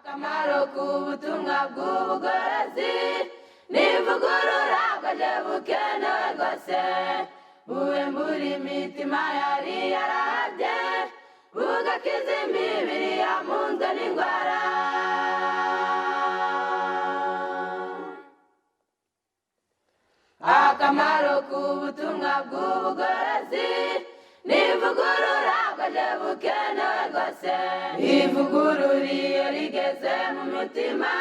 akamaro k'ubutumwa bw'ubugorozi n'ivugurura bwaje bukenewe rwose buwembura imitima yari yarabye bugakiza imibiri yamunzwe n'indwara. Akamaro k'ubutumwa bw'ubugorozi n'ivugurura bwaje bukenewe rwose ivugurura iyo rigeze mu mutima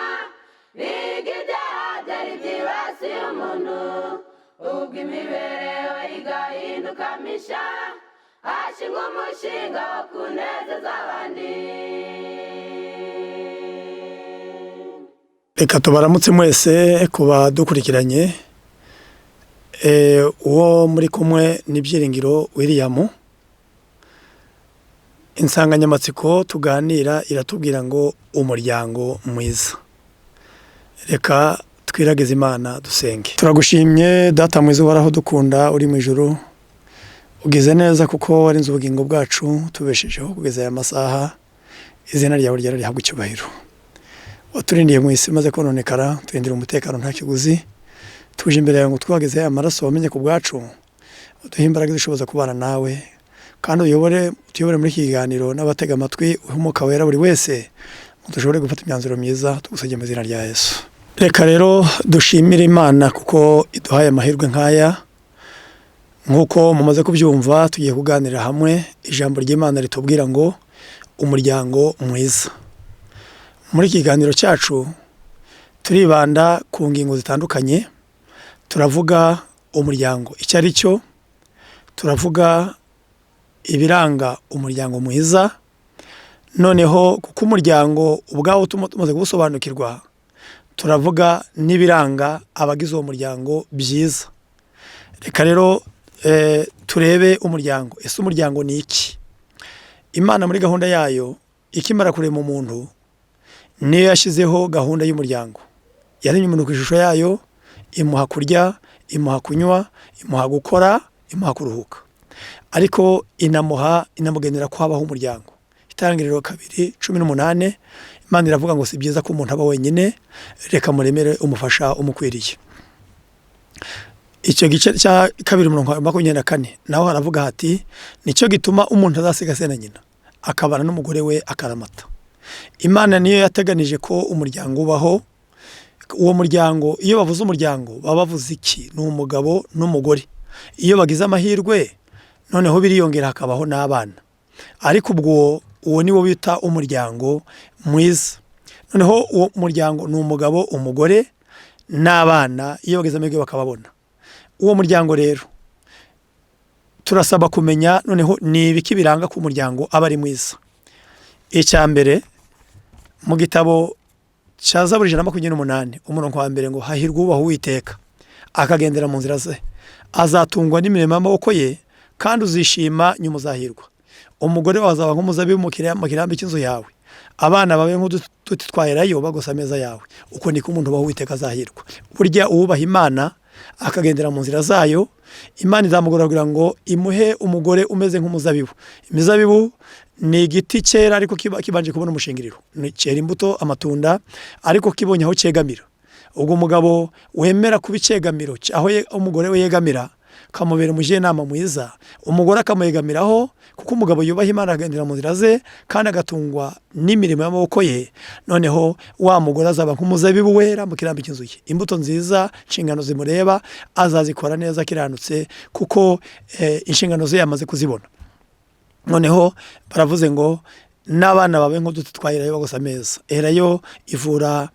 riga ibyaha byari byibasiye umuntu ubwo imibereho igahinduka misha hashingwa umushinga wo kunezeza abandi. Reka tubaramutse mwese kuba dukurikiranye uwo muri kumwe n'ibyiringiro William. Insanganyamatsiko tuganira iratubwira ngo umuryango mwiza. Reka twirageze Imana dusenge. Turagushimye data mwiza waraho dukunda uri mu ijuru, ugize neza kuko warinze ubugingo bwacu tubeshejeho kugeza aya masaha, izina ryawe ryarihabwa icyubahiro. Waturindiye mu isi maze kononekara, turindira umutekano nta kiguzi, tuje imbere yawe ngo twageze amaraso wamenye ku bwacu, uduhe imbaraga zishoboza kubana nawe kandi uyobore muri iki kiganiro n'abatega amatwi umwuka wera buri wese ngo dushobore gufata imyanzuro myiza tugusabye mu izina rya Yesu. Reka rero dushimire Imana kuko iduhaye amahirwe nk'aya. Nk'uko mumaze kubyumva tugiye kuganira hamwe ijambo ry'Imana ritubwira ngo umuryango mwiza. Muri iki kiganiro cyacu turibanda ku ngingo zitandukanye. Turavuga umuryango icyo ari cyo, turavuga ibiranga umuryango mwiza, noneho kuko umuryango ubwawo tumaze kubusobanukirwa turavuga n'ibiranga abagize uwo muryango byiza. Reka rero turebe umuryango. Ese umuryango ni iki? Imana muri gahunda yayo ikimara kurema umuntu niyo yashyizeho gahunda y'umuryango. Yaremye umuntu ku ishusho yayo, imuha kurya, imuha kunywa, imuha gukora, imuha kuruhuka. Ariko inamugenera ko habaho umuryango. Itangiriro 2:18 Imana iravuga ngo si byiza ko umuntu aba wenyine, reka muremere umufasha umukwiriye. Icyo gice cya 2:24 naho haravuga hati nicyo gituma umuntu azasiga se na nyina akabana n'umugore we akaramata. Imana niyo yateganije ko umuryango ubaho. Uwo muryango iyo bavuze umuryango baba bavuze iki? Ni umugabo n'umugore. Iyo bagize amahirwe noneho biriyongera hakabaho n'abana. Ariko ubwo uwo ni wo bita umuryango mwiza. Noneho uwo muryango ni umugabo, umugore n'abana iyo bagize amahirwe bakababona. Uwo muryango rero turasaba kumenya noneho ni ibiki biranga ku muryango aba ari mwiza. Icya mbere mu gitabo cya Zaburi 128 umurongo wa mbere ngo hahirwa ubaho Uwiteka akagendera mu nzira ze, azatungwa n'imirimo y'amaboko ye kandi uzishima nyuma uzahirwa. Umugore wazaba nk'umuzabibu mu kirambi cy'inzu yawe, abana bawe nk'uduti twaherayo bagosa ameza yawe. Uko niko umuntu ubaho Uwiteka azahirwa. Burya uwubaha Imana akagendera mu nzira zayo, Imana izamugororera ngo imuhe umugore umeze nk'umuzabibu. Imizabibu ni igiti cyera ariko kibanje kubona umushingiriro. Cyera imbuto, amatunda, ariko kibonye aho cyegamira. Ubwo umugabo wemera kuba icyegamiro aho umugore we yegamira kamubera umujyanama mwiza, umugore akamuyegamiraho kuko umugabo yubaha Imana akagendera mu nzira ze kandi agatungwa n'imirimo y'amaboko ye. Noneho wa mugore azaba nk'umuzabibu wera mu kirambi cy'inzu ye. Imbuto nziza, inshingano zimureba azazikora neza kiranutse kuko inshingano ze yamaze kuzibona. Noneho baravuze ngo n'abana bawe nk'uduti twaherayo bagosa ameza. Erayo ivura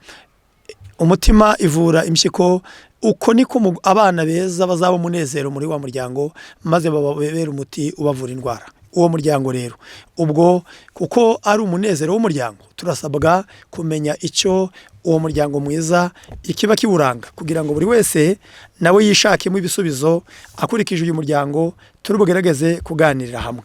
umutima, ivura imshyiko. Uko niko abana beza bazaba umunezero muri wa muryango maze bababera umuti ubavura indwara. Uwo muryango rero ubwo kuko ari umunezero w'umuryango turasabwa kumenya icyo uwo muryango mwiza ikiba kiburanga kugira ngo buri wese nawe yishakemo ibisubizo akurikije uyu muryango turubugerageze kuganirira hamwe.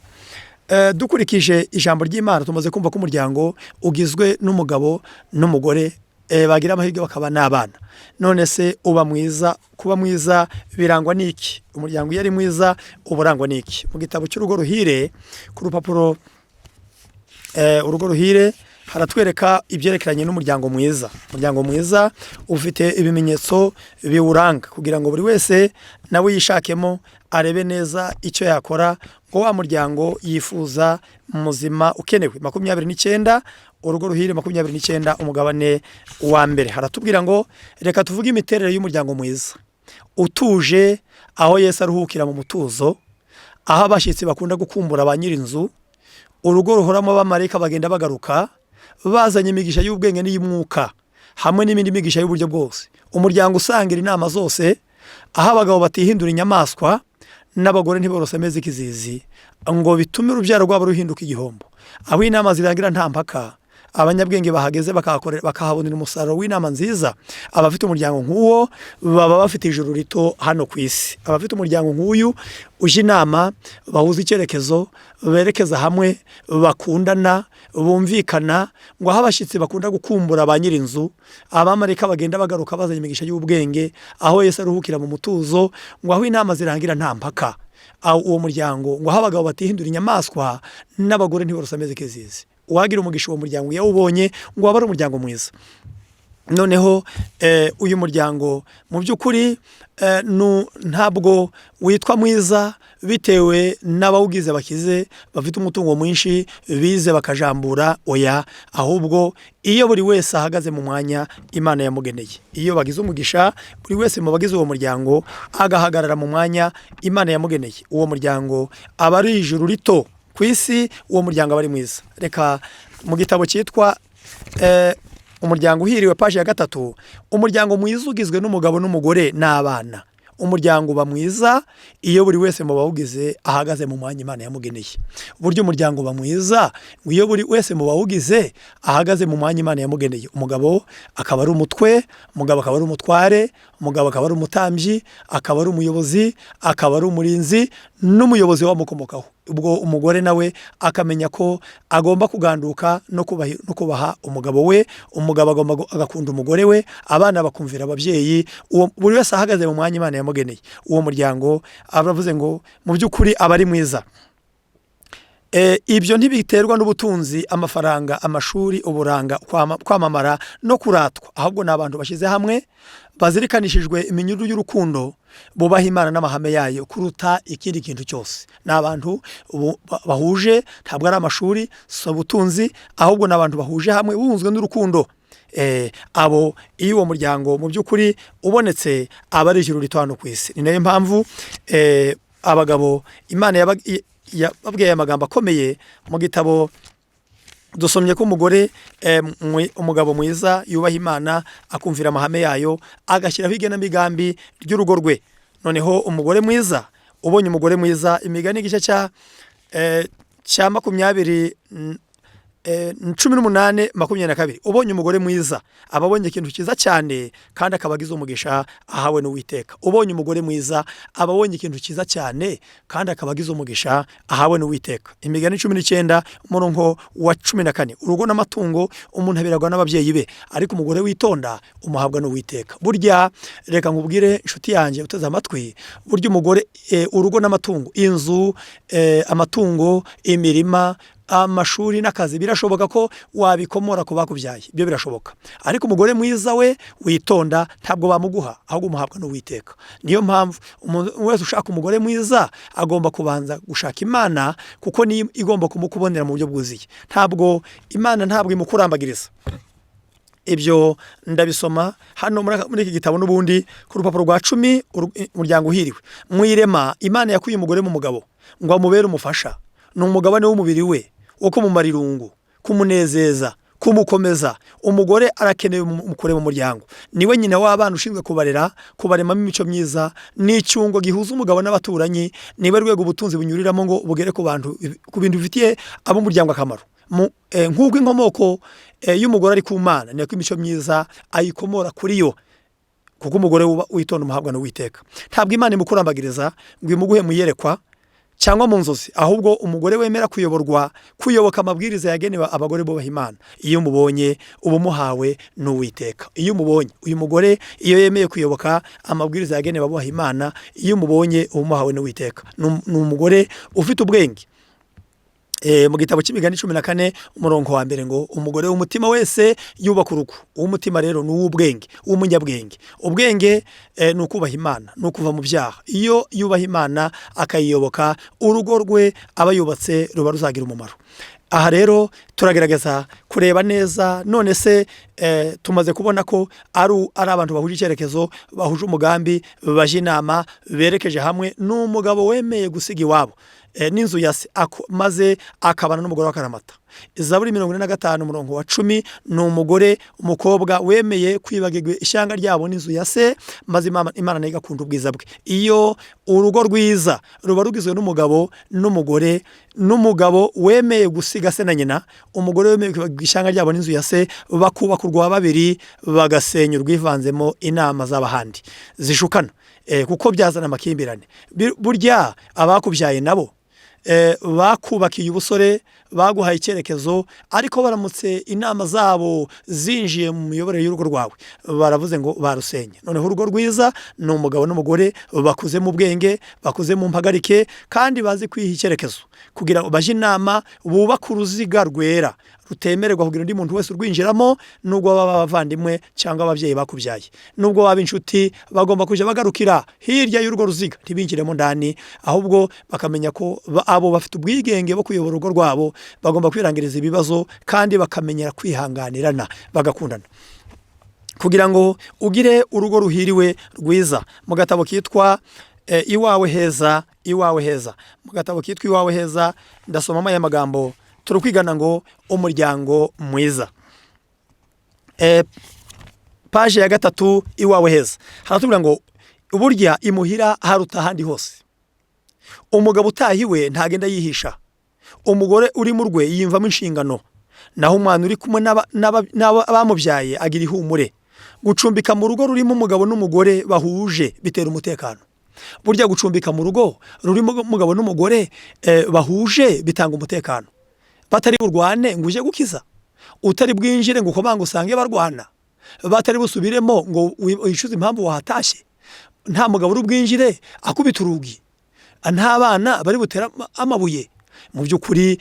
Dukurikije ijambo ry'Imana tumaze kumva ko umuryango ugizwe n'umugabo n'umugore bagira amahirwe bakaba n'abana. None se uba mwiza, kuba mwiza birangwa n'iki? Umuryango iyo ari mwiza uburangwa n'iki? Mu gitabo cy'urugo ruhire ku rupapuro urugo ruhire haratwereka ibyerekeranye n'umuryango mwiza. Umuryango mwiza ufite ibimenyetso biwuranga kugira ngo buri wese nawe yishakemo arebe neza icyo yakora ngo wa muryango yifuza muzima ukenewe. 29 urugo ruhire 29 umugabane wa mbere haratubwira ngo reka tuvuge imiterere y'umuryango mwiza utuje, aho Yesu aruhukira mu mutuzo, aho abashyitsi bakunda gukumbura ba nyirinzu, urugo ruhoramo abamarayika bagenda bagaruka bazanye imigisha y'ubwenge n'iy'umwuka hamwe n'ibindi migisha y'uburyo bwose, umuryango usangira inama zose, aho abagabo batihindura inyamaswa n'abagore ntiborose ameze ikizizi ngo bitume urubyaro rwabo ruhinduka igihombo, aho inama zirangira nta mpaka, abanyabwenge bahageze bakahabonera umusaruro w'inama nziza. Abafite umuryango nk'uwo baba bafite ijuru rito hano ku isi. Abafite umuryango nk'uyu uje inama, bahuza icyerekezo, berekeza hamwe, bakundana, bumvikana, ngo aho abashyitsi bakunda gukumbura ba nyirinzu, abamarayika bagenda bagaruka bazanye imigisha y'ubwenge, aho Yesu aruhukira mu mutuzo, ngo aho inama zirangira nta mpaka, uwo muryango ngo aho abagabo batihindura inyamaswa n'abagore ntiborose ameze ikizizi. Uwagira umugisha uwo muryango yawubonye ngo waba ari umuryango mwiza. Noneho uyu muryango mu by'ukuri ntabwo witwa mwiza bitewe n'abawugize bakize bafite umutungo mwinshi bize bakajambura, oya, ahubwo iyo buri wese ahagaze mu mwanya Imana yamugeneye. Iyo bagize umugisha buri wese mu bagize uwo muryango agahagarara mu mwanya Imana yamugeneye, uwo muryango aba ari ijuru rito ku isi, uwo muryango aba ari mwiza. Reka mu gitabo cyitwa umuryango uhiriwe paji ya 3, umuryango mwiza ugizwe n'umugabo n'umugore n'abana. Umuryango uba mwiza iyo buri wese mu bawugize ahagaze mu mwanya Imana yamugeneye. Buryo umuryango uba mwiza iyo buri wese mu bawugize ahagaze mu mwanya Imana yamugeneye. Umugabo akaba ari umutwe, umugabo akaba ari umutware, umugabo akaba ari umutambyi, akaba ari umuyobozi, akaba ari umurinzi n'umuyobozi wamukomokaho. Ubwo umugore nawe akamenya ko agomba kuganduka no kubaha umugabo we, umugabo agomba agakunda umugore we, abana bakumvira ababyeyi, buri wese ahagaze mu mwanya Imana yamugeneye. Uwo muryango abavuze ngo mu by'ukuri aba ari mwiza. Ibyo ntibiterwa n'ubutunzi, amafaranga, amashuri, uburanga, kwamamara no kuratwa, ahubwo n'abantu bashyize hamwe bazirikanishijwe iminyururu y'urukundo, bubaha Imana n'amahame yayo kuruta ikindi kintu cyose. N'abantu bahuje, ntabwo ari amashuri, so ubutunzi, ahubwo n'abantu bahuje hamwe bunzwe n'urukundo. Abo iyo uwo muryango mu by'ukuri ubonetse aba ari ijuru rito hano ku isi. Ni nayo mpamvu abagabo Imana yababwiye amagambo akomeye mu gitabo. Dusomye ko umugabo mwiza yubaha Imana, akumvira amahame yayo, agashyiraho igenamigambi ry'urugo rwe. Noneho umugore mwiza, ubonye umugore mwiza, Imigani igice cya 18:22, ubonye umugore mwiza aba abonye ikintu cyiza cyane kandi akaba agize umugisha ahawe n'Uwiteka. Ubonye umugore mwiza aba abonye ikintu cyiza cyane kandi akaba agize umugisha ahawe n'Uwiteka. Imigani 19 umurongo wa 14, urugo n'amatungo umuntu abiragwa n'ababyeyi be, ariko umugore witonda umuhabwa n'Uwiteka. Burya reka nkubwire inshuti yanjye uteze amatwi, burya umugore, urugo n'amatungo, inzu, amatungo, imirima, amashuri n'akazi, birashoboka ko wabikomora ku bakubyaye, ibyo birashoboka. Ariko umugore mwiza we witonda ntabwo bamuguha, ahubwo umuhabwa n'Uwiteka. Niyo mpamvu umuntu wese ushaka umugore mwiza agomba kubanza gushaka Imana, kuko ni igomba kumukubonera mu buryo bwuzuye. Imana ntabwo imukurambagiriza. Ibyo ndabisoma hano muri iki gitabo n'ubundi ku rupapuro rwa 10, umuryango uhiriwe. Mwirema Imana yakuye umugore mu mugabo ngo amubere umufasha. Ni umugabane w'umubiri we wo kumumara irungu, kumunezeza, kumukomeza. Umugore arakenewe umukure mu muryango. Niwe nyina w'abana ushinzwe kubaremamo imico myiza, n'icyungo gihuza umugabo n'abaturanyi. Niwe rwego ubutunzi bunyuriramo ngo bugere ku bintu bifitiye ab'umuryango akamaro. Nk'ubwo inkomoko y'umugore ari ku Mana, niko imico myiza ayikomora kuri yo, kuko umugore witonda umuhabwa n'Uwiteka. Ntabwo Imana imukurambagiriza ngo imuguhe mu yerekwa cyangwa mu nzozi, ahubwo umugore wemera kuyoboka amabwiriza yagenewe abagore bubaha Imana. Iyo umubonye uba umuhawe n'Uwiteka. Iyo umubonye uyu mugore, iyo yemeye kuyoboka amabwiriza yagenewe abubaha Imana, iyo umubonye uba umuhawe n'Uwiteka. Ni umugore ufite ubwenge. mu gitabo cy'imigani 14 umurongo wa mbere ngo umugore w'umutima wese yubaka urugo. Uw'umutima rero ni uw'ubwenge, uw'umunyabwenge. Ubwenge ni ukubaha Imana, ni ukuva mu byaha. Iyo yubaha Imana akayiyoboka, urugo rwe aba yubatse ruba ruzagira umumaro. Aha rero turagerageza kureba neza, none se tumaze kubona ko ari abantu bahuje icyerekezo, bahuje umugambi, baje inama, berekeje hamwe, n'umugabo wemeye gusiga iwabo n'inzu ya se maze akabana n'umugore wa karamata. Zaburi 45 umurongo wa 10 ni umugore umukobwa wemeye kwibagirwa ishyanga ryabo n'inzu ya se, maze Imana nayo igakunda ubwiza bwe. Iyo urugo rwiza ruba rugizwe n'umugabo n'umugore, n'umugabo wemeye gusiga se na nyina, umugore wemeye kwibagirwa ishyanga ryabo n'inzu ya se, bakubaka urwa babiri, bagasenya urwivanzemo inama z'abahandi zishukana, kuko byazana amakimbirane. Burya abakubyaye nabo bakubakiye ubusore, baguhaye icyerekezo, ariko baramutse inama zabo zinjiye mu miyoborere y'urugo rwawe, baravuze ngo barusenye. Noneho urugo rwiza ni umugabo n'umugore bakuze mu bwenge, bakuze mu mpagarike, kandi bazi kwiha icyerekezo, kugira ngo baje inama, bubake uruziga rwera rutemererwa kugira undi muntu wese urwinjiramo, nubwo baba abavandimwe cyangwa ababyeyi bakubyaye, nubwo baba inshuti, bagomba kujya bagarukira hirya y'urugo ruziga, ntibinjiremo ndani, ahubwo bakamenya ko abo bafite ubwigenge bwo kuyobora urugo rwabo, bagomba kwirangiriza ibibazo, kandi bakamenyera kwihanganirana, bagakundana, kugira ngo ugire urugo ruhiriwe rwiza. Mu gatabo kitwa Iwawe Heza, Iwawe Heza, mu gatabo kitwa Iwawe Heza, ndasomamo aya magambo, turukwigana ngo umuryango mwiza. Page ya 3 Iwawe Heza, haratubwira ngo uburya imuhira haruta ahandi hose. Umugabo utahiwe ntagenda yihisha, umugore uri mu rwe yimvamo inshingano, naho umwana uri kumwe n'abamubyaye agira ihumure. Gucumbika mu rugo rurimo umugabo n'umugore bahuje bitera umutekano. Burya gucumbika mu rugo rurimo umugabo n'umugore bahuje bitanga umutekano. Batari burwane ngo uje gukiza, utari bwinjire ngo komanga usange barwana, batari busubiremo ngo wishuze impamvu wahatashye, nta mugabo uri bwinjire akubita urugi, nta bana bari butera amabuye. Mu by'ukuri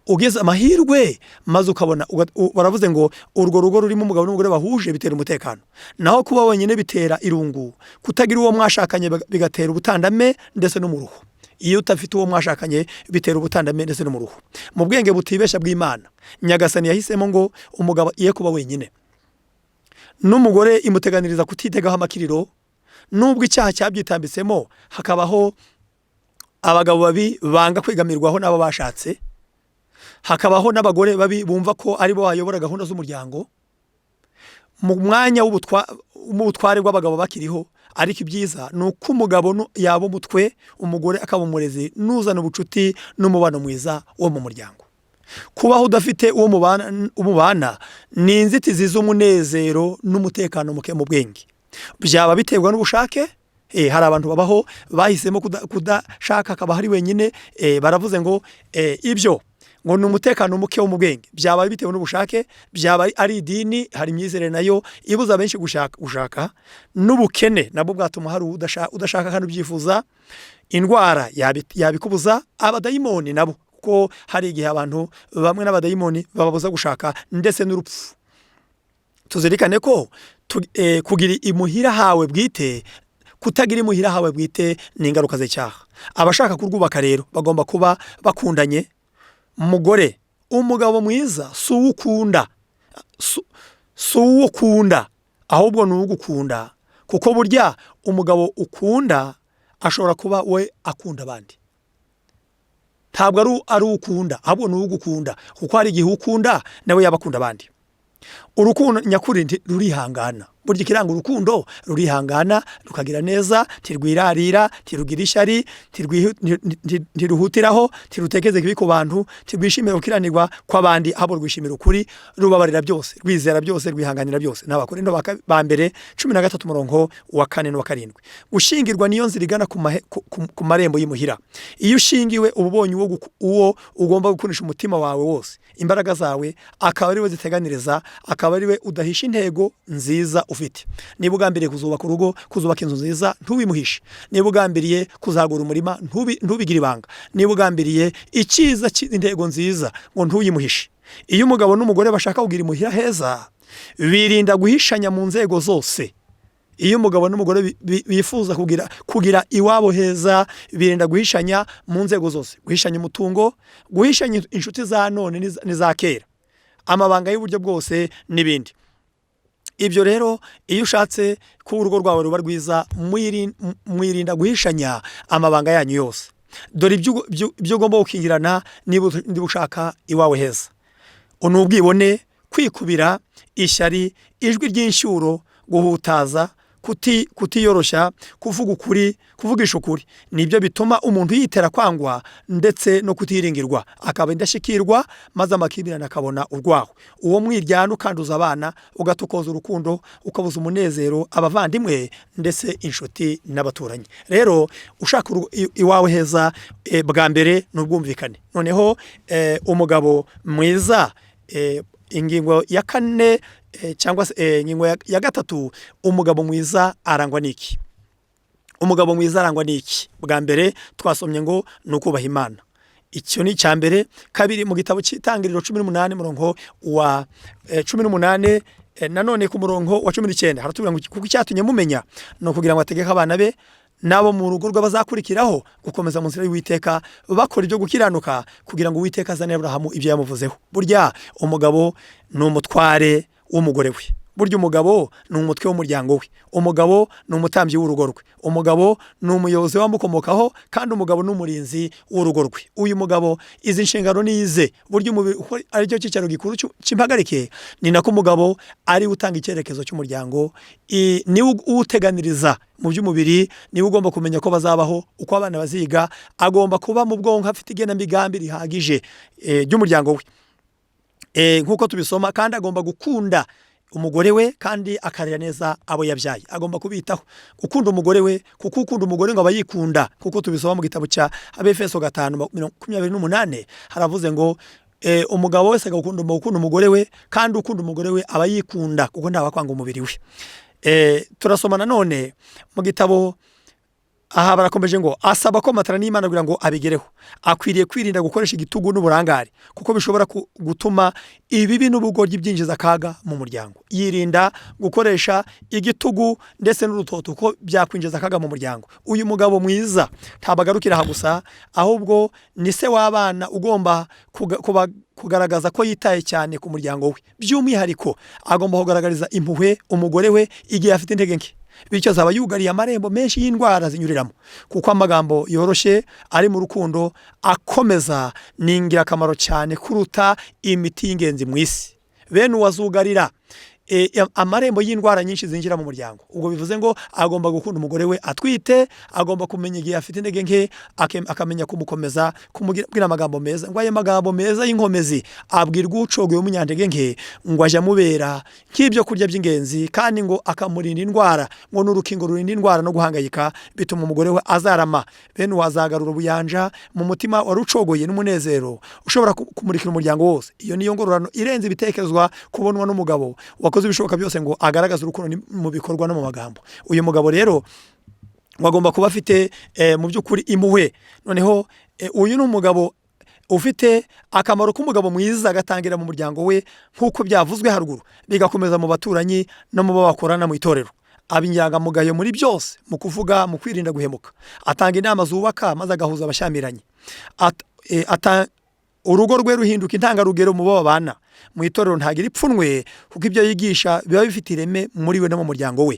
ugeze amahirwe, maze ukabona baravuze ngo urwo rugo rurimo umugabo n'umugore bahuje bitera umutekano. Naho kuba wenyine bitera irungu, kutagira uwo mwashakanye bigatera ubutandame ndetse no mu ruhu. Iyo utafite uwo mwashakanye bitera ubutandame ndetse no mu ruhu. Mu bwenge butibesha bw'Imana, Nyagasani yahisemo ngo umugabo iye kuba wenyine, n'umugore imuteganiriza kutitegaho amakiriro, nubwo icyaha cyabyitambitsemo, hakabaho abagabo babi banga kwigamirwaho n'abo bashatse, hakabaho n'abagore babi bumva ko ari bo bayobora gahunda z'umuryango. Mu mwanya w'ubutware bw'abagabo bakiriho, ariko ibyiza ni uko umugabo yaba umutwe, umugore akaba umurezi, n'uzana ubucuti n'umubano mwiza wo mu muryango. Kubaho udafite uwo mubana ni inzitizi z'umunezero n'umutekano muke mu bwenge. Byaba biterwa n'ubushake, hari abantu babaho bahisemo kudashaka, akaba hari wenyine, baravuze ngo ibyo ngo ni umutekano muke wo mu bwenge. Byaba bitewe n'ubushake, byaba ari idini, hari imyizerere nayo ibuza benshi gushaka, n'ubukene nabwo bwatuma hari udashaka kandi ubyifuza, indwara yabikubuza, abadayimoni nabo, kuko hari igihe abantu bamwe n'abadayimoni bababuza gushaka, ndetse n'urupfu. Tuzirikane ko kugira imuhira hawe bwite, kutagira imuhira hawe bwite ni ingaruka z'icyaha. Abashaka kurwubaka rero bagomba kuba bakundanye. Umugore, umugabo mwiza si uwukunda, si uwukunda, ahubwo ni uwugukunda, kuko burya umugabo ukunda ashobora kuba we akunda abandi. Ntabwo ari uwukunda, ahubwo ni uwugukunda, kuko hari igihe ukunda nawe yaba akunda abandi. Urukundo nyakuri rurihangana. Burya ikiranga urukundo rurihangana, rukagira neza, tirwirarira, tirugira ishyari, tiruhutiraho, tirutekeze kibi ku bantu, tirwishimira gukiranirwa kw'abandi, ahubwo rwishimira ukuri, rubabarira byose, rwizera byose, rwihanganira byose. N'Abakorinto ba mbere 13 umurongo wa 4 n'uwa 7. Gushingirwa niyo nzira igana ku marembo y'imuhira. Iyo ushingiwe ubonye uwo ugomba gukunisha umutima wawe wose, imbaraga zawe, akaba ari we ziteganiriza, akaba ari we udahisha intego nziza ufite. Niba ugambiriye kuzubaka urugo, kuzubaka inzu nziza, ntubimuhishe. Niba ugambiriye kuzagura umurima, ntubigire ibanga. Niba ugambiriye icyiza cy'intego nziza, ngo ntuyimuhishe. Iyo umugabo n'umugore bashaka kugira imuhira heza, birinda guhishanya mu nzego zose. Iyo umugabo n'umugore bifuza kugira iwabo heza, birinda guhishanya mu nzego zose. Guhishanya umutungo, guhishanya inshuti za none n'iza kera, amabanga y'uburyo bwose n'ibindi. Ibyo rero iyo ushatse ko urugo rwawe ruba rwiza, mwirinda guhishanya amabanga yanyu yose. Dore ibyo ugomba gukingirana niba ushaka iwawe heza: ubwibone, kwikubira, ishyari, ijwi ry'inshyuro, guhutaza, kutiyoroshya, kuvugisha ukuri. Nibyo bituma umuntu yitera kwangwa ndetse no kutiringirwa, akaba indashyikirwa, maze amakimbirane akabona urwaho. Uwo mwiryana ukanduza abana, ugatukoza urukundo, ukabuza umunezero abavandimwe ndetse inshuti n'abaturanyi. Rero ushaka iwawe heza, bwa mbere n'ubwumvikane. Noneho umugabo mwiza, ingingo ya 4 cyangwa se ingingo ya 3, umugabo mwiza arangwa n'iki? Umugabo mwiza arangwa n'iki? Bwa mbere twasomye ngo nukubaha Imana. Icyo ni cyambere. Kabiri, mu gitabo cy'Itangiriro 18 murongo wa 18 nanone ku murongo wa 19 haratubwira ngo kuko icyatumye mumenya no kugira ngo ategeke abana be nabo mu rugo rw'abazakurikiraho gukomeza mu nzira y'Uwiteka, bakora ibyo gukiranuka, kugira ngo Uwiteka azane Aburahamu ibyo yamuvuzeho. Burya umugabo ni umutware w'umugore we. Burya umugabo ni umutwe w'umuryango we. Umugabo ni umutambyi w'urugo rwe. Umugabo ni umuyobozi wamukomokaho, kandi umugabo ni umurinzi w'urugo rwe. Uyu mugabo izi nshingano nize. Burya umubiri ari cyo cyicaro gikuru cy'impagarike, ni nako umugabo ari utanga icyerekezo cy'umuryango, ni uteganiriza mu by'umubiri, ni ugomba kumenya ko bazabaho, uko abana baziga, agomba kuba mu bwonko afite igenamigambi rihagije ry'umuryango we, nk'uko tubisoma. Kandi agomba gukunda umugore we kandi akarera neza abo yabyaye, agomba kubitaho. Gukunda umugore we, kuko ukunda umugore ngo abayikunda, kuko tubisoma mu gitabo cya Abefeso 5:28 haravuze ngo umugabo wese agakunda umugore we, kandi ukunda umugore we abayikunda, kuko ntawakwanga umubiri we. Turasoma nanone mu gitabo aha barakomeje ngo asaba ko matara n'Imana kugira ngo abigereho. Akwiriye kwirinda gukoresha igitugu n'uburangare, kuko bishobora gutuma ibibi n'ubugoryi byinjiza akaga mu muryango. Yirinda gukoresha igitugu ndetse n'urutoto, ko byakwinjiza akaga mu muryango. Uyu mugabo mwiza ntabagarukira aha gusa, ahubwo ni se w'abana, ugomba kugaragaza ko yitaye cyane ku muryango we. By'umwihariko agomba kugaragariza impuhwe umugore we igihe afite intege nke, bityo azaba yugariye amarembo menshi y'indwara zinyuriramo, kuko amagambo yoroshye ari mu rukundo akomeza ni ingirakamaro cyane kuruta imiti y'ingenzi mu isi. Bene uwazugarira amarembo y'indwara nyinshi zinjira mu muryango. Ubwo bivuze ngo agomba gukunda umugore we atwite, agomba kumenya igihe afite intege nke, akamenya kumukomeza, kumubwira amagambo meza, ngo ayo magambo meza y'inkomezi abwirwa ucogoye w'umunyantege nke, ngo ajya mubera nk'ibyo kurya by'ingenzi, kandi ngo akamurinda indwara, ngo n'urukingo rurinda indwara no guhangayika, bituma umugore we azarama. Bene wazagarura ubuyanja mu mutima warucogoye n'umunezero ushobora kumurikira umuryango wose. Iyo niyo ngororano irenze ibitekerezwa kubonwa n'umugabo wakoze ibishoboka byose ngo agaragaze urukundo mu bikorwa no mu magambo. Uyu mugabo rero wagomba kuba afite mu by'ukuri impuhwe. Noneho uyu ni umugabo ufite akamaro k'umugabo mwiza, agatangira mu muryango we nk'uko byavuzwe haruguru, bigakomeza mu baturanyi no mu bakorana mu itorero. Abinyangamugayo muri byose, mu kuvuga, mu kwirinda guhemuka. Atanga inama zubaka, maze agahuza abashyamiranye. Urugo rwe ruhinduka intangarugero mu bo babana. Mu itorero ntagira ipfunwe, kuko ibyo yigisha biba bifite ireme muri we no mu muryango we.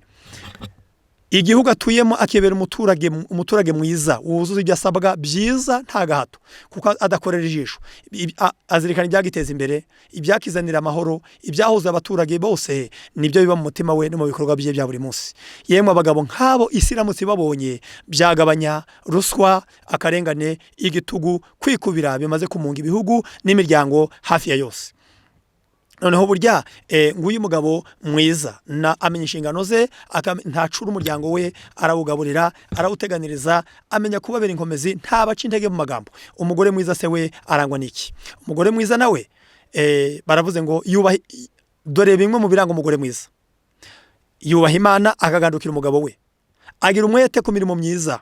Igihugu atuyemo akibera umuturage mwiza, wuzuza ibyo asabwa byiza nta gahato, kuko adakorera ijisho. Azirikana ibyagiteza imbere, ibyakizanira amahoro, ibyahuza abaturage bose, nibyo biba mu mutima we no mu bikorwa bye bya buri munsi. Yemwe abagabo nk'abo isi iramutse babonye, byagabanya ruswa, akarengane, igitugu, kwikubira bimaze kumunga ibihugu n'imiryango hafi ya yose. Noneho burya nguyu mugabo mwiza amenya inshingano ze, ntacura umuryango we, arawugaburira, arawuteganiriza, amenya kubabera inkomezi, ntabaca intege mu magambo. Umugore mwiza se we arangwa n'iki? Umugore mwiza nawe baravuze ngo dore bimwe mu biranga umugore mwiza: yubaha Imana akagandukira umugabo we, agira umwete ku mirimo myiza,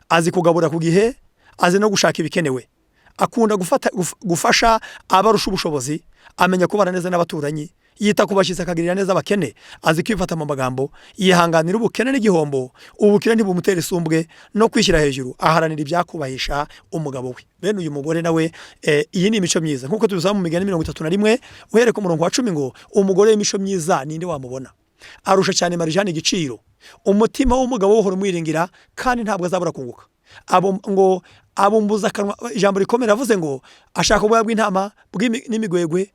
azi kugabura ku gihe, azi no gushaka ibikenewe, akunda gufasha abarusha ubushobozi, amenya kubana neza n'abaturanyi, yita ku bashyitsi akagirira neza abakene, azi kwifata mu magambo, yihanganira ubukene n'igihombo, ubukene ntibumutera isumbwe no kwishyira hejuru, aharanira ibyakubahisha umugabo we. Bene uyu mugore nawe iyi ni imico myiza, nkuko tubisaba mu migani 31 uhereye ku murongo wa 10 ngo umugore w'imico myiza ninde wamubona, arusha cyane marijani igiciro, umutima w'umugabo wohora umwiringira kandi ntabwo azabura kunguka. Ngo abumbuza akanwa, ijambo rikomera avuze ngo ashaka ubwoya bw'intama n'imigwegwe,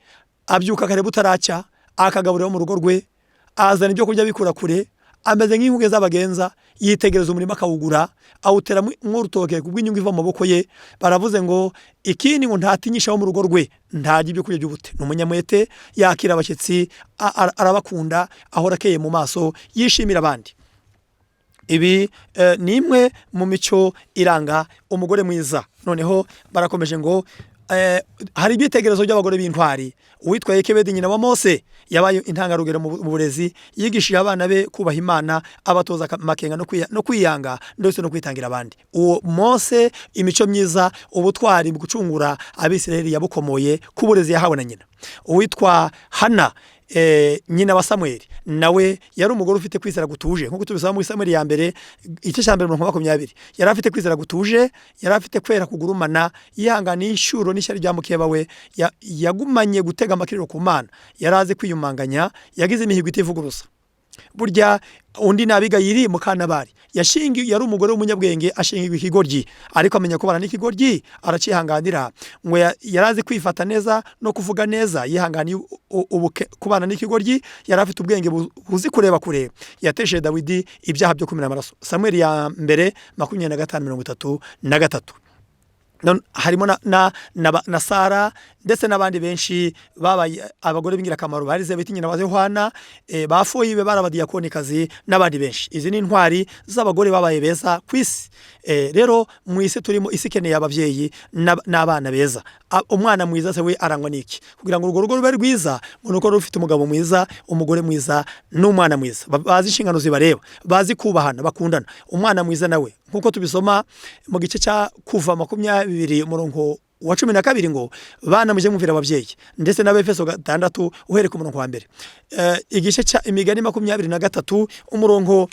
abyuka kare butaracya, akagaburira mu rugo rwe, azana ibyo kurya bikura kure, ameze nk'inkuge z'abagenza, yitegereza umurima akawugura, awutera nk'urutoke kubw'inyungu iva mu maboko ye. Baravuze ngo ikindi ngo ntatinyishaho mu rugo rwe, ntajya ibyo kurya by'ubute, ni umunyamwete, yakira abashyitsi, arabakunda, ahora akeye mu maso, yishimira abandi. Ibi ni imwe mu mico iranga umugore mwiza. Noneho barakomeje ngo hari ibyitegerezo by'abagore b'intwari. Uwitwa Yekebedi nyina wa Mose yabaye intangarugero mu burezi, yigishije abana be kubaha Imana, abatoza makenga no kwiyanga ndetse no kwitangira abandi. Uwo Mose imico myiza, ubutwari mu gucungura Abisirayeli yabukomoye ku burezi yahawe na nyina. Uwitwa Hana nyina wa Samuel nawe yari umugore ufite kwizera gutuje, nkuko tubisaba muri Samuel ya mbere igice cya 20 yari afite kwizera gutuje, yari afite kwera kugurumana, yihanganiye inshuro n'ishyari rya mukeba we, yagumanye gutega amakiriro ku Mana, yari azi kwiyumanganya, yagize imihigo itivuguruza. Burya undi nabigayiri Mukanabari yari umugore w'umunyabwenge, ashingirwa ikigoryi, ariko amenya kubana n'ikigoryi, aracihanganira. Ngo yarazi kwifata neza no kuvuga neza, yihanganiye kubana n'ikigoryi, yari afite ubwenge buzi kureba kure, yatesheje Dawidi ibyaha byo kumena amaraso. Samuel ya mbere 25:33. Harimo na Sara ndetse n'abandi benshi babaye abagore b'ingirakamaro, barize biti nyina wa Yohana, bafoyibe barabadiyakonikazi n'abandi benshi. Izi ni intwari z'abagore babaye beza kwisi. Rero mu isi turimo, isi ikeneye ababyeyi n'abana beza. Umwana mwiza se we arangwa n'iki? Kugira ngo urugo rube rwiza, nuko rufite umugabo mwiza, umugore mwiza n'umwana mwiza, bazi inshingano zibareba, bazi kubahana, bakundana. Umwana mwiza nawe nkuko tubisoma mu gice cya Kuva 20 umurongo wa 12 ngo bana muje mumvira ababyeyi, ndetse n'Abefeso 6 uhereye ku murongo wa mbere. Igice cya Imigani 23 umurongo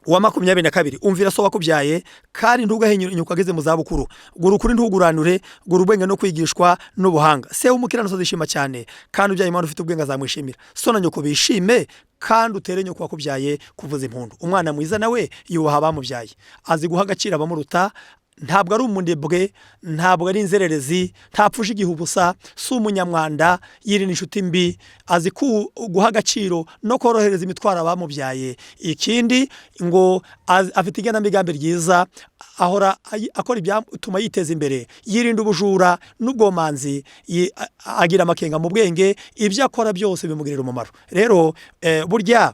wa 22 umvira so wakubyaye kandi ntugahinyuka ageze mu zabukuru, gura ukuri ntuguranure, gura ubwenge no kwigishwa n'ubuhanga. Se w'umukirano zishima cyane kandi ubyaye Imana ufite ubwenge azamwishimira. So na nyoko bishime kandi utere nyoko wakubyaye kuvuza impundu. Umwana mwiza nawe yubaha abamubyaye, azi guha agaciro abamuruta, ntabwo ari umundebwe, ntabwo ari inzererezi, ntapfusha igihubusa, si umunyamwanda, yirinda inshuti mbi, azi guha agaciro no korohereza imitwaro abamubyaye. Ikindi ngo afite igenamigambi ryiza, ahora akora ibyatuma yiteza imbere, yirinda ubujura n'ubwomanzi, agira amakenga mu bwenge, ibyo akora byose bimugirira umumaro. Rero burya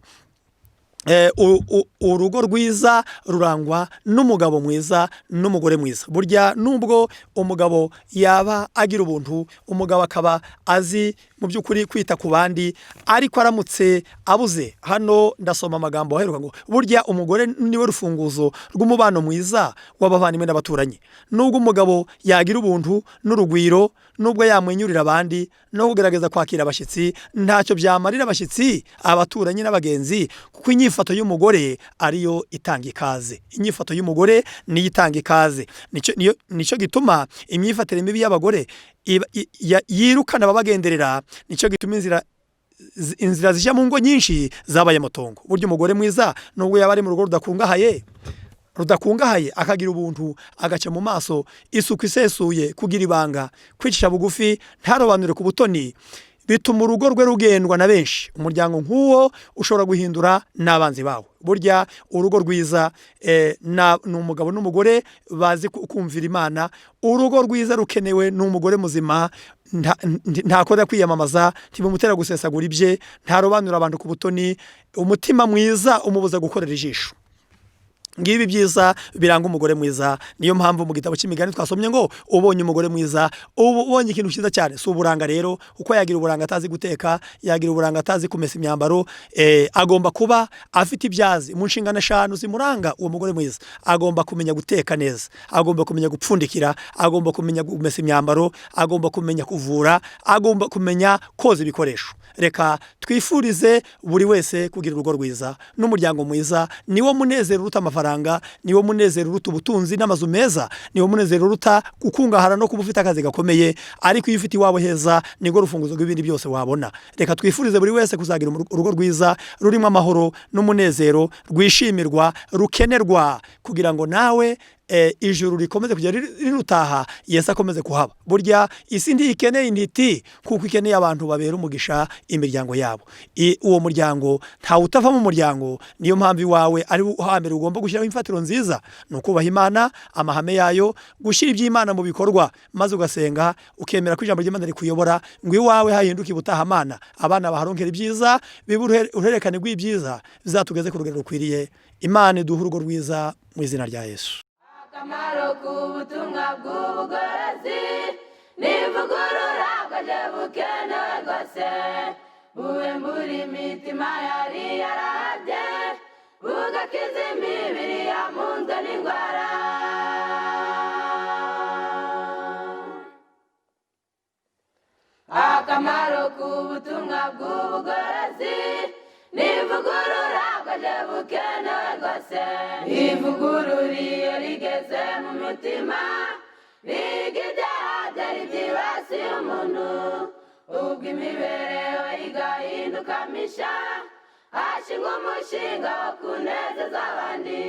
urugo rwiza rurangwa n'umugabo mwiza n'umugore mwiza. Burya nubwo umugabo yaba agira ubuntu, umugabo akaba azi mu by'ukuri kwita ku bandi, ariko aramutse abuze, hano ndasoma amagambo aheruka ngo burya umugore niwe rufunguzo rw'umubano mwiza w'abavandimwe n'abaturanyi. Nubwo umugabo yagira ubuntu n'urugwiro, nubwo yamwenyurira abandi no kugerageza kwakira abashyitsi, ntacyo byamarira abashyitsi, abaturanyi n'abagenzi, kuko inyifato y'umugore ariyo itanga ikaze. Inyifato y'umugore niyo itanga ikaze. Nicyo gituma imyifatire mibi y'abagore yirukana ababagenderera, nicyo gituma inzira zijya mu ngo nyinshi zabaye amatongo. Burya umugore mwiza nubwo yaba ari mu rugo rudakungahaye, akagira ubuntu, agaca mu maso, isuku isesuye, kugira ibanga, kwicisha bugufi, ntarobanure ku butoni, bituma urugo rwe rugendwa na benshi. Umuryango nk'uwo ushobora guhindura n'abanzi bawe. Burya urugo rwiza ni umugabo n'umugore bazi kumvira Imana. Urugo rwiza rukenewe n'umugore muzima, ntakorera kwiyamamaza, ntibimutera gusesagura ibye, ntarobanura abantu ku butoni, umutima mwiza umubuza gukorera ijisho. ngibi byiza biranga umugore mwiza. Niyo mpamvu mu gitabo cy'imigani twasomye ngo ubonye umugore mwiza ubonye ikintu cyiza cyane. Si uburanga rero, uko yagira uburanga atazi guteka, yagira uburanga atazi kumesa imyambaro, agomba kuba afite ibyazi mu nshingano 5 zimuranga. Uwo mugore mwiza agomba kumenya guteka neza, agomba kumenya gupfundikira, agomba kumenya kumesa imyambaro, agomba kumenya kuvura, agomba kumenya koza ibikoresho. Reka twifurize buri wese kugira urugo rwiza n'umuryango mwiza. Niwo munezero uruta amafaranga, niwo munezero uruta ubutunzi n'amazu meza, niwo munezero uruta gukungahara no kuba ufite akazi gakomeye. Ariko iyo ufite iwabo heza nigo rufunguzo rw'ibindi byose wabona. Reka twifurize buri wese kuzagira urugo rwiza rurimo amahoro n'umunezero, rwishimirwa, rukenerwa, kugira ngo nawe ijuru rikomeze kujya rirutaha, Yesu akomeze kuhaba. Burya isi ndikeneye intiti, kuko ikeneye abantu babera umugisha imiryango yabo. Uwo muryango nta utava mu muryango. Niyo mpamvu iwawe ari hambere ugomba gushyiraho imfatiro nziza, no kubaha Imana, amahame yayo, gushyira iby'Imana mu bikorwa, maze ugasenga ukemera ko ijambo ry'Imana rikuyobora, ngo iwawe hahinduke ibutahamana, abana baharonkera ibyiza, bibe uruhererekane rw'ibyiza bizatugeze ku rugero rukwiriye. Imana iduhe urugo rwiza mu izina rya Yesu. Akamaro k'ubutumwa bw'ubugorozi n'ivugurura bwaje bukenewe rwose, buwembura imitima yari yarabye, bugakiza imibiri yamunzwe n'indwara. Akamaro k'ubutumwa bw'ubugorozi n'ivugurura bwaje bukenewe rwose, ivugurura iyo rigeze mu mutima, riga ibyaha byari byibasiye umuntu, ubwo imibereho igahinduka misha, hashingwa umushinga wo kunezeza abandi.